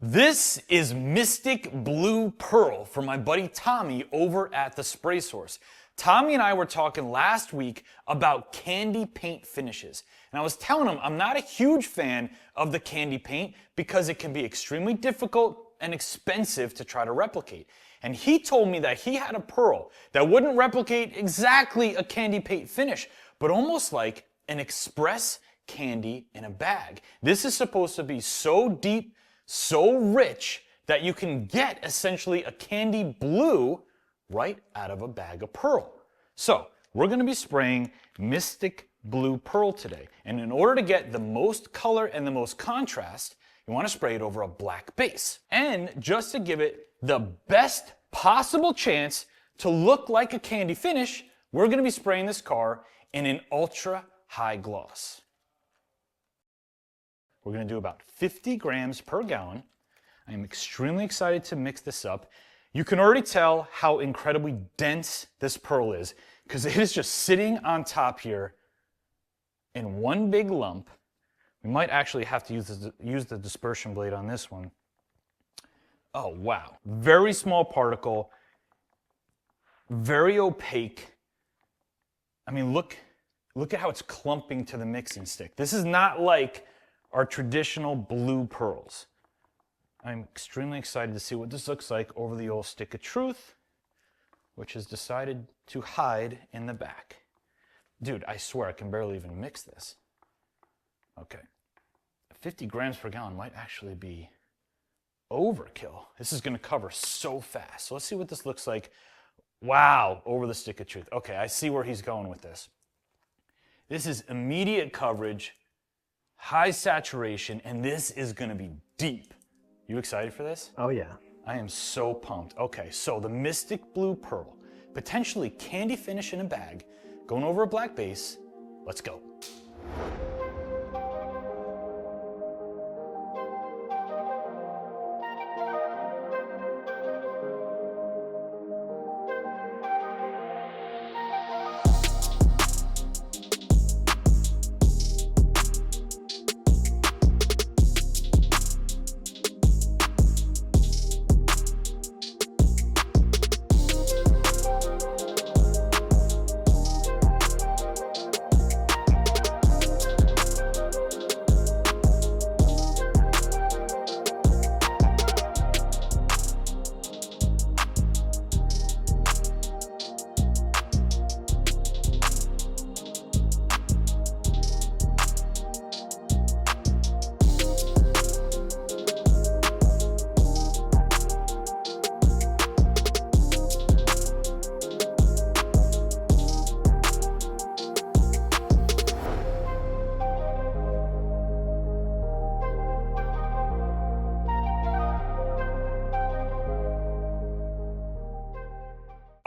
This is Mystic Blue Pearl from my buddy Tommy over at the Spray Source. Tommy and I were talking last week about candy paint finishes. And I was telling him I'm not a huge fan of the candy paint because it can be extremely difficult and expensive to try to replicate. And he told me that he had a pearl that wouldn't replicate exactly a candy paint finish, but almost like an express candy in a bag. This is supposed to be so deep, so rich that you can get essentially a candy blue right out of a bag of pearl. So we're going to be spraying Mystic Blue Pearl today. And in order to get the most color and the most contrast, you want to spray it over a black base. And just to give it the best possible chance to look like a candy finish, we're going to be spraying this car in an ultra high gloss. We're going to do about 50 grams per gallon. I am extremely excited to mix this up. You can already tell how incredibly dense this pearl is because it is just sitting on top here in one big lump. We might actually have to use the dispersion blade on this one. Oh, wow. Very small particle, very opaque. I mean, look at how it's clumping to the mixing stick. This is not like our traditional blue pearls. I'm extremely excited to see what this looks like over the old stick of truth, which has decided to hide in the back. Dude, I swear I can barely even mix this. Okay, 50 grams per gallon might actually be overkill. This is gonna cover so fast. So let's see what this looks like. Wow, over the stick of truth. Okay, I see where he's going with this. This is immediate coverage, high saturation, and this is gonna be deep. You excited for this? Oh yeah. I am so pumped. Okay, so the Mystic Blue Pearl, potentially candy finish in a bag, going over a black base. Let's go.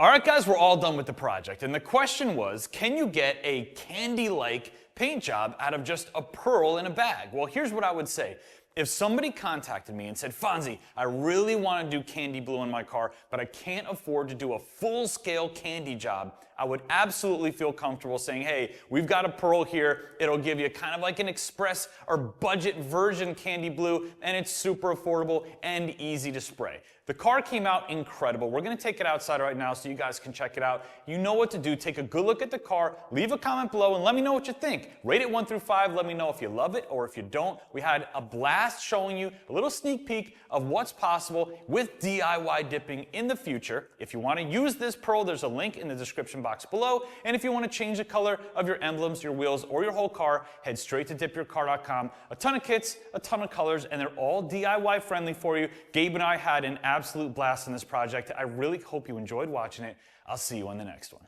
All right, guys, we're all done with the project. And the question was, can you get a candy-like paint job out of just a pearl in a bag? Well, here's what I would say. If somebody contacted me and said, Fonzie, I really want to do candy blue in my car, but I can't afford to do a full-scale candy job, I would absolutely feel comfortable saying, hey, we've got a pearl here. It'll give you kind of like an express or budget version candy blue, and it's super affordable and easy to spray. The car came out incredible. We're going to take it outside right now so you guys can check it out. You know what to do. Take a good look at the car, leave a comment below, and let me know what you think. Rate it 1 through 5. Let me know if you love it or if you don't. We had a blast showing you a little sneak peek of what's possible with DIY dipping in the future. If you want to use this pearl, there's a link in the description box below. And if you want to change the color of your emblems, your wheels, or your whole car, head straight to DipYourCar.com. A ton of kits, a ton of colors, and they're all DIY friendly for you. Gabe and I had an absolute blast in this project. I really hope you enjoyed watching it. I'll see you on the next one.